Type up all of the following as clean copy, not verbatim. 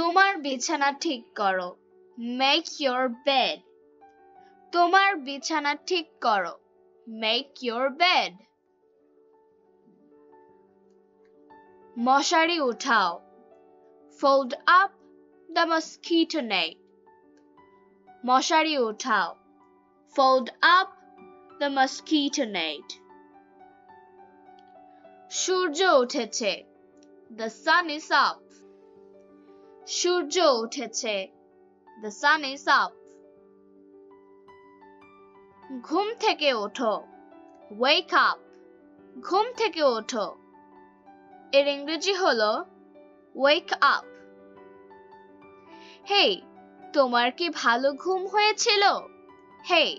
তোমার বিছানা ঠিক করো, make your bed. তোমার বিছানা ঠিক করো, make your bed. মশারি উঠাও, fold up the mosquito net. মশারি উঠাও, fold up the mosquito net. সূর্য উঠেছে, the sun is up. সূর্য উঠেছে, the sun is up. ঘুম থেকে ওঠো, wake up. ঘুম থেকে ওঠো, এর ইংরেজি হলো wake up. Hey, তোমার কি ভালো ঘুম হয়েছিল? Hey,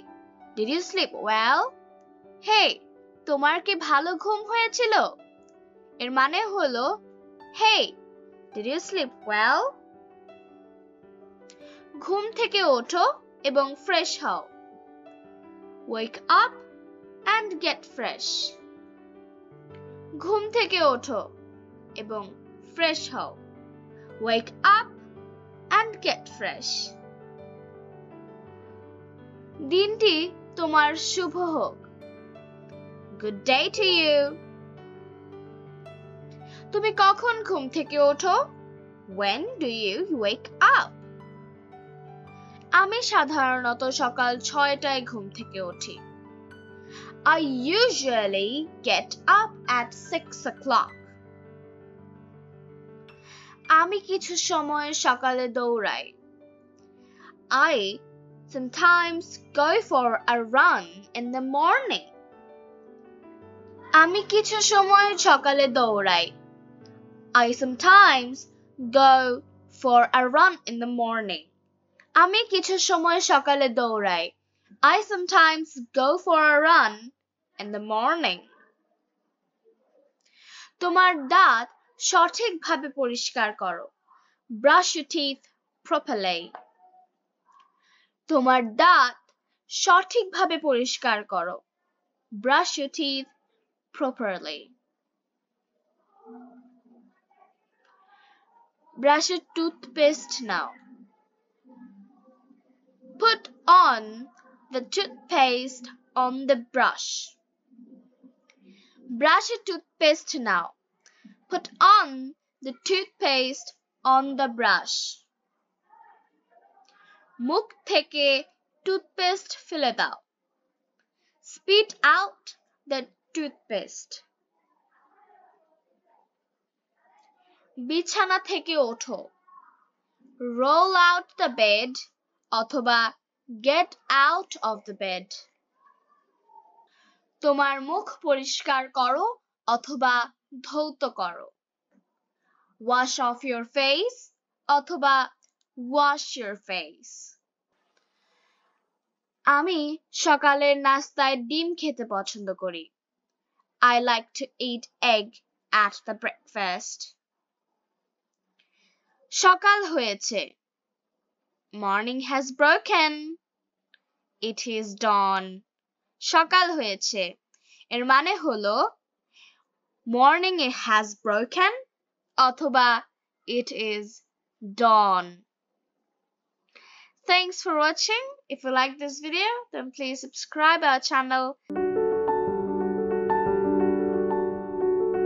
did you sleep well? Hey, তোমার কি ভালো ঘুম হয়েছিল? এর মানে হলো Hey, did you sleep well? ঘুম থেকে ওঠো এবং ফ্রেশ হও. Wake up and get fresh. ঘুম থেকে ওঠো এবং ফ্রেশ হও. Wake up and get fresh. দিনটি তোমার শুভ হোক. Good day to you. তুমি কখন ঘুম থেকে ওঠো? When do you wake up? আমি সাধারণত সকাল 6টায় ঘুম থেকে উঠি. I usually get up at 6 o'clock. আমি কিছু সময় সকালে দৌড়াই. I sometimes go for a run in the morning. আমি কিছু সময় সকালে দৌড়াই. I sometimes go for a run in the morning. আমি কিছু সময় সকালে দৌড়াই. I sometimes go for a run in the morning. তোমার দাঁত সঠিকভাবে পরিষ্কার করো. Brush your teeth properly. তোমার দাঁত সঠিকভাবে পরিষ্কার করো. Brush your teeth properly. Brush your toothpaste now. Put on the toothpaste on the brush. Brush your toothpaste now. Put on the toothpaste on the brush. মুখ থেকে টুথপেস্ট ফেলে দাও. Spit out the toothpaste. বিছানা থেকে ওঠো. Roll out the bed অথবা get out of the bed. তোমার মুখ পরিষ্কার করো অথবা ধৌত করো. Wash off your face অথবা wash your face. আমি সকালের নাস্তায় ডিম খেতে পছন্দ করি. I like to eat egg at the breakfast. সকাল হয়েছে. Morning has broken. It is dawn. সকাল হয়েছে, এর মানে হলো morning has broken অথবা it is dawn. Thanks for watching. If you like this video, then please subscribe our channel.